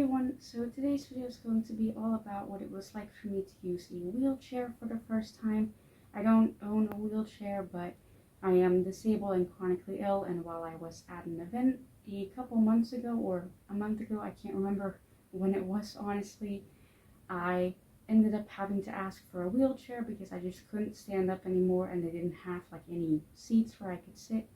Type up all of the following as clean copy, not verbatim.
everyone, so today's video is going to be all about what it was like for me to use a wheelchair for the first time. I don't own a wheelchair, but I am disabled and chronically ill, and while I was at an event a couple months ago or a month ago, I can't remember when it was honestly, I ended up having to ask for a wheelchair because I just couldn't stand up anymore and they didn't have like any seats where I could sit.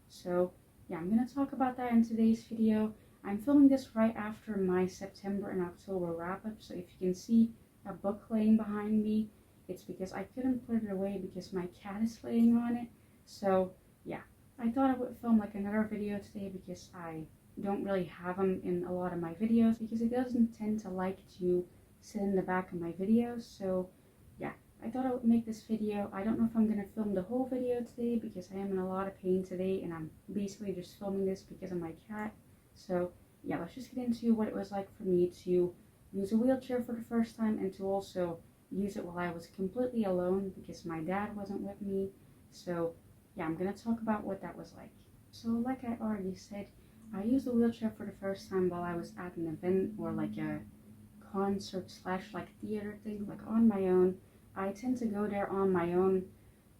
So yeah, I'm going to talk about that in today's video. I'm filming this right after my September and October wrap up, so if you can see a book laying behind me, it's because I couldn't put it away because my cat is laying on it. So yeah, I thought I would film like another video today because I don't really have them in a lot of my videos because it doesn't tend to like to sit in the back of my videos. So yeah, I thought I would make this video. I don't know if I'm going to film the whole video today because I am in a lot of pain today and I'm basically just filming this because of my cat. So yeah, let's just get into what it was like for me to use a wheelchair for the first time and to also use it while I was completely alone because my dad wasn't with me. So yeah, I'm going to talk about what that was like. So like I already said, I used a wheelchair for the first time while I was at an event or like a concert slash like theater thing, like on my own. I tend to go there on my own,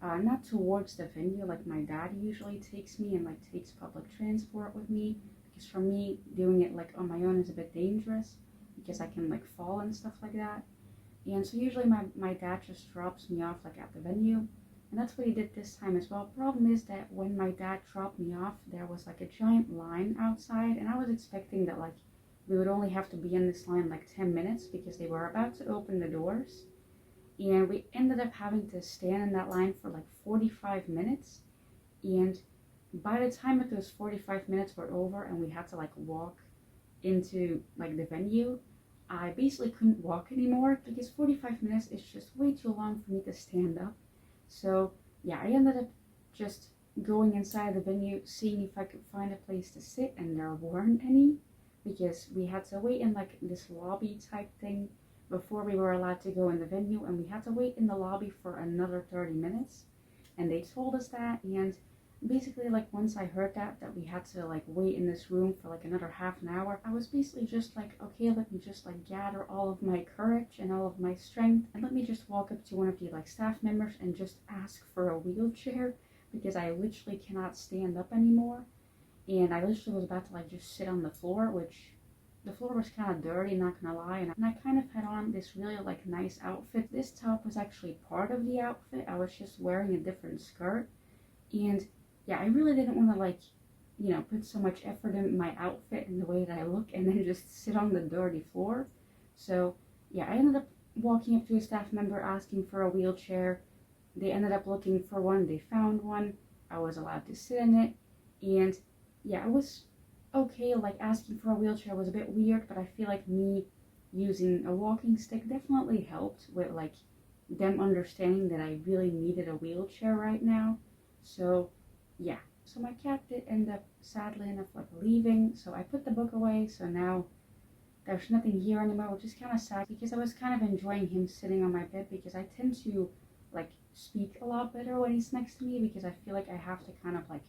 not towards the venue like my dad usually takes me and like takes public transport with me, because for me doing it like on my own is a bit dangerous because I can like fall and stuff like that. And so usually my dad just drops me off like at the venue, and that's what he did this time as well. Problem is that when my dad dropped me off, there was like a giant line outside, and I was expecting that like we would only have to be in this line like 10 minutes because they were about to open the doors. And we ended up having to stand in that line for like 45 minutes. And by the time that those 45 minutes were over and we had to like walk into like the venue, I basically couldn't walk anymore because 45 minutes is just way too long for me to stand up. So yeah, I ended up just going inside the venue, seeing if I could find a place to sit, and there weren't any because we had to wait in like this lobby type thing before we were allowed to go in the venue, and we had to wait in the lobby for another 30 minutes. And they told us that, and basically like once I heard that we had to like wait in this room for like another half an hour, I was basically just like, okay, let me just like gather all of my courage and all of my strength and let me just walk up to one of the like staff members and just ask for a wheelchair because I literally cannot stand up anymore. And I literally was about to like just sit on the floor, which the floor was kind of dirty, not gonna lie, and I kind of had on this really like nice outfit. This top was actually part of the outfit. I was just wearing a different skirt, and yeah, I really didn't want to like, you know, put so much effort in my outfit and the way that I look and then just sit on the dirty floor. So yeah, I ended up walking up to a staff member asking for a wheelchair. They ended up looking for one, they found one, I was allowed to sit in it, and yeah, it was okay. Like asking for a wheelchair was a bit weird, but I feel like me using a walking stick definitely helped with like them understanding that I really needed a wheelchair right now. So yeah, so my cat did end up sadly enough like leaving, so I put the book away, so now there's nothing here anymore, which is kind of sad because I was kind of enjoying him sitting on my bed because I tend to like speak a lot better when he's next to me because I feel like I have to kind of like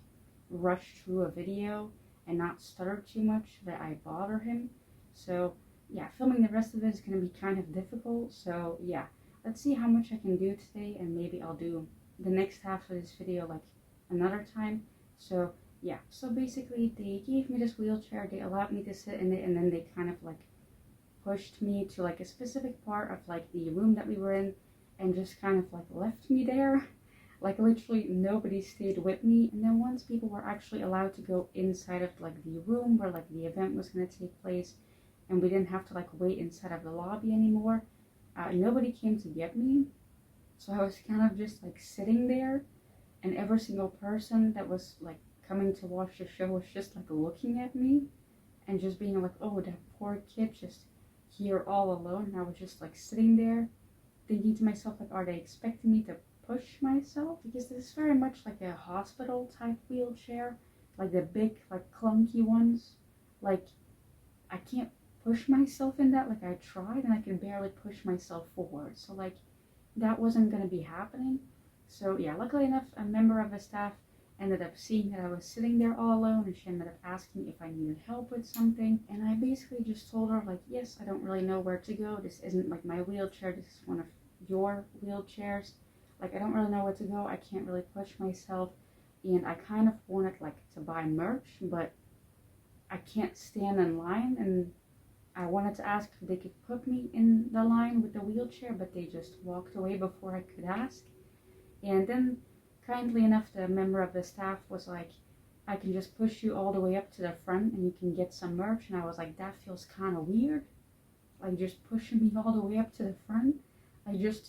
rush through a video and not stutter too much so that I bother him. So yeah, filming the rest of it is going to be kind of difficult. So yeah, let's see how much I can do today, and maybe I'll do the next half of this video like another time. So yeah, so basically they gave me this wheelchair, they allowed me to sit in it, and then they kind of like pushed me to like a specific part of like the room that we were in and just kind of like left me there. Like literally nobody stayed with me. And then once people were actually allowed to go inside of like the room where like the event was going to take place, and we didn't have to like wait inside of the lobby anymore, nobody came to get me. So I was kind of just like sitting there, and every single person that was like coming to watch the show was just like looking at me and just being like, oh, that poor kid just here all alone. And I was just like sitting there thinking to myself, like, are they expecting me to push myself? Because this is very much like a hospital type wheelchair, like the big like clunky ones. Like I can't push myself in that. Like I tried and I can barely push myself forward, so like that wasn't going to be happening. So yeah, luckily enough, a member of the staff ended up seeing that I was sitting there all alone, and she ended up asking if I needed help with something. And I basically just told her, like, yes, I don't really know where to go. This isn't like my wheelchair, this is one of your wheelchairs. Like, I don't really know where to go. I can't really push myself. And I kind of wanted like to buy merch, but I can't stand in line, and I wanted to ask if they could put me in the line with the wheelchair, but they just walked away before I could ask. And then, kindly enough, the member of the staff was like, I can just push you all the way up to the front and you can get some merch. And I was like, that feels kind of weird. Like, just pushing me all the way up to the front. I just,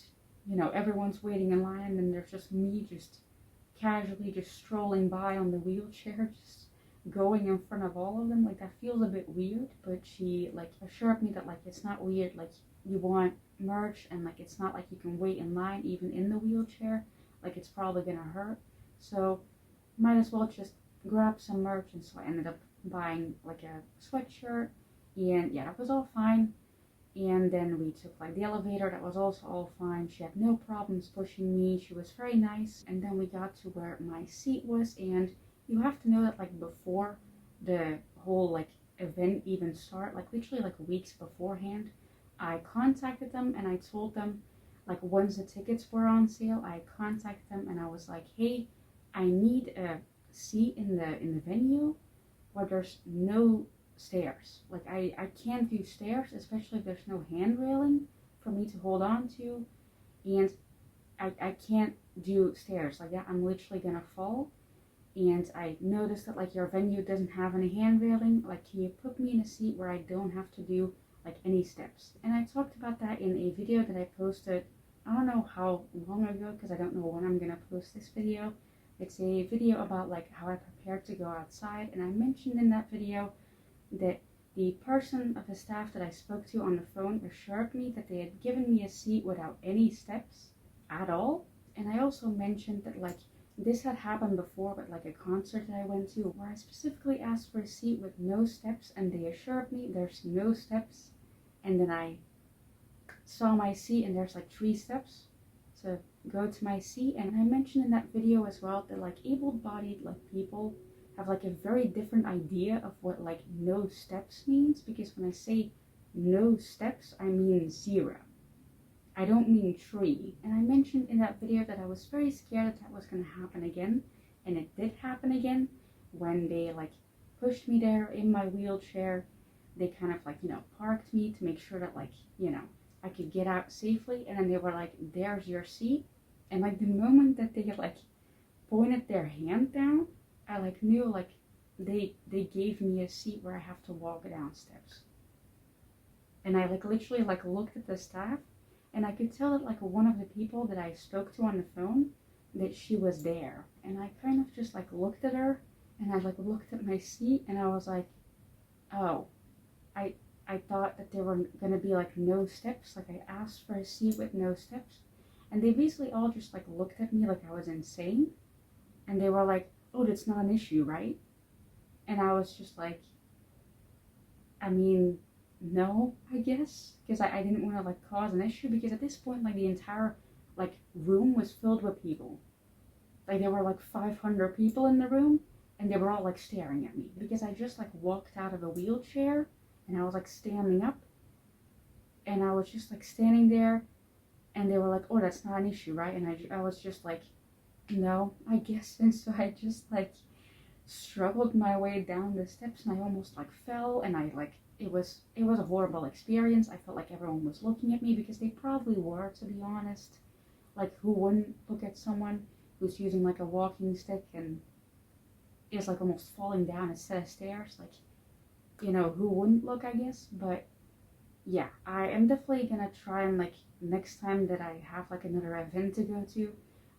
everyone's waiting in line, and there's just me just casually just strolling by on the wheelchair, just going in front of all of them. Like, that feels a bit weird, but she like assured me that like it's not weird, like you want merch, and like it's not like you can wait in line even in the wheelchair, like it's probably gonna hurt, so might as well just grab some merch. And so I ended up buying like a sweatshirt, and yeah, that was all fine. And then we took like the elevator, that was also all fine. She had no problems pushing me, she was very nice. And then we got to where my seat was, and you have to know that like before the whole like event even start, like literally like weeks beforehand, I contacted them and I told them, like once the tickets were on sale, I contacted them and I was like, hey, I need a seat in the venue where there's no stairs. Like I can't do stairs, especially if there's no hand railing for me to hold on to, and I can't do stairs like that. I'm literally gonna fall. And I noticed that like your venue doesn't have any hand railing. Like, can you put me in a seat where I don't have to do like any steps? And I talked about that in a video that I posted, I don't know how long ago, because I don't know when I'm gonna post this video. It's a video about like how I prepared to go outside, and I mentioned in that video that the person of the staff that I spoke to on the phone assured me that they had given me a seat without any steps at all. And I also mentioned that like this had happened before, but like a concert that I went to where I specifically asked for a seat with no steps, and they assured me there's no steps. And then I saw my seat and there's like 3 steps to go to my seat. And I mentioned in that video as well that like able-bodied like people have like a very different idea of what like no steps means, because when I say no steps, I mean 0. I don't mean 3. And I mentioned in that video that I was very scared that was going to happen again, and it did happen again. When they like pushed me there in my wheelchair, they kind of like parked me to make sure that like I could get out safely, and then they were like, there's your seat. And like the moment that they like pointed their hand down, I like knew like they gave me a seat where I have to walk down steps. And I like literally like looked at the staff, and I could tell that like one of the people that I spoke to on the phone, that she was there. And I kind of just like looked at her, and I like looked at my seat, and I was like, oh, I thought that there were gonna be like no steps. Like I asked for a seat with no steps. And they basically all just like looked at me like I was insane. And they were like, oh, that's not an issue, right? And I was just like, I mean, no, I guess, because I didn't want to like cause an issue, because at this point like the entire like room was filled with people. Like there were like 500 people in the room, and they were all like staring at me because I just like walked out of a wheelchair, and I was like standing up, and I was just like standing there, and they were like, oh, that's not an issue, right? And I was just like, no, I guess. And so I just like struggled my way down the steps, and I almost like fell, and I like it was a horrible experience. I felt like everyone was looking at me, because they probably were, to be honest. Like, who wouldn't look at someone who's using like a walking stick and is like almost falling down a set of stairs? Like, who wouldn't look, I guess. But yeah, I am definitely gonna try, and like next time that I have like another event to go to,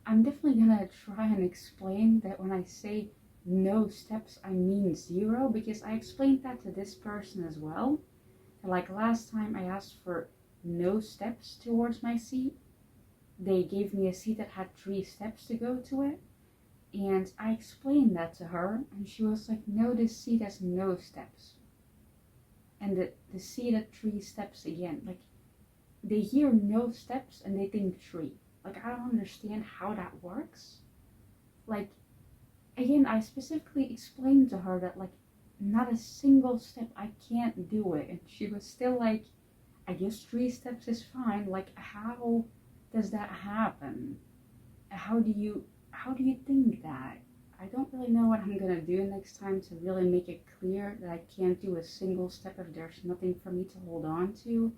I'm definitely gonna try and explain that when I say no steps, I mean 0, because I explained that to this person as well. And like last time I asked for no steps towards my seat, they gave me a seat that had 3 steps to go to it. And I explained that to her, and she was like, no, this seat has no steps. And the seat at 3 steps again. Like, they hear no steps and they think 3. Like, I don't understand how that works. Like, again, I specifically explained to her that, like, not a single step, I can't do it. And she was still like, I guess 3 steps is fine. Like, how does that happen? How do you think that? I don't really know what I'm gonna do next time to really make it clear that I can't do a single step if there's nothing for me to hold on to.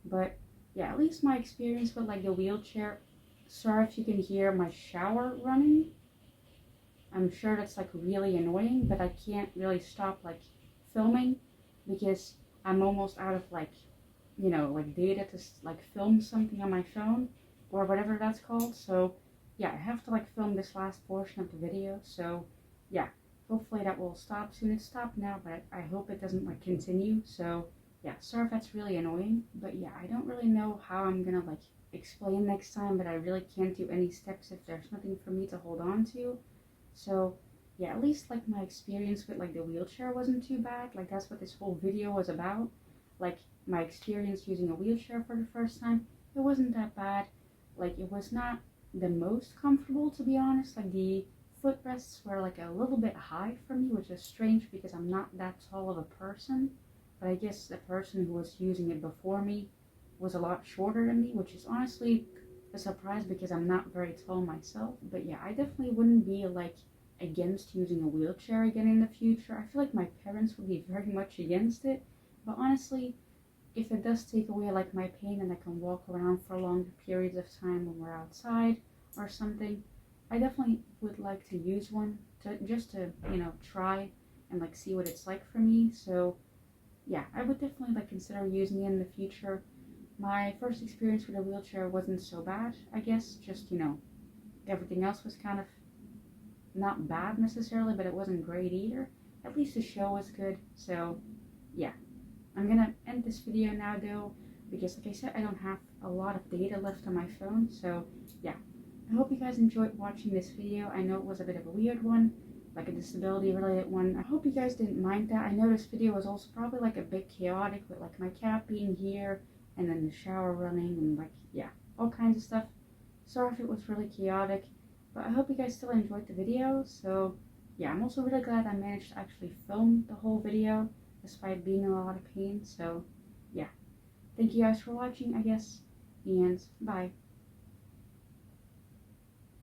But yeah, at least my experience with like the wheelchair. Sorry if you can hear my shower running. I'm sure that's like really annoying, but I can't really stop like filming because I'm almost out of like, like data to like film something on my phone or whatever that's called. So yeah, I have to like film this last portion of the video. So yeah, hopefully that will stop soon. It stopped now, but I hope it doesn't like continue. So yeah, sorry if that's really annoying, but yeah, I don't really know how I'm gonna like explain next time, but I really can't do any steps if there's nothing for me to hold on to. So yeah, at least like my experience with like the wheelchair wasn't too bad. Like that's what this whole video was about. Like my experience using a wheelchair for the first time, it wasn't that bad. Like it was not the most comfortable, to be honest. Like the footrests were like a little bit high for me, which is strange because I'm not that tall of a person. But I guess the person who was using it before me was a lot shorter than me, which is honestly a surprise because I'm not very tall myself. But yeah, I definitely wouldn't be like against using a wheelchair again in the future. I feel like my parents would be very much against it. But honestly, if it does take away like my pain and I can walk around for longer periods of time when we're outside or something, I definitely would like to use one to just to, try and like see what it's like for me. So yeah, I would definitely like consider using it in the future. My first experience with a wheelchair wasn't so bad, I guess. Just, everything else was kind of not bad necessarily, but it wasn't great either. At least the show was good. So yeah, I'm gonna end this video now though, because like I said, I don't have a lot of data left on my phone. So yeah, I hope you guys enjoyed watching this video. I know it was a bit of a weird one, like a disability related one. I hope you guys didn't mind that. I know this video was also probably like a bit chaotic with like my cat being here and then the shower running and like, yeah, all kinds of stuff. Sorry if it was really chaotic, but I hope you guys still enjoyed the video. So yeah, I'm also really glad I managed to actually film the whole video despite being in a lot of pain. So yeah, thank you guys for watching, I guess, and bye.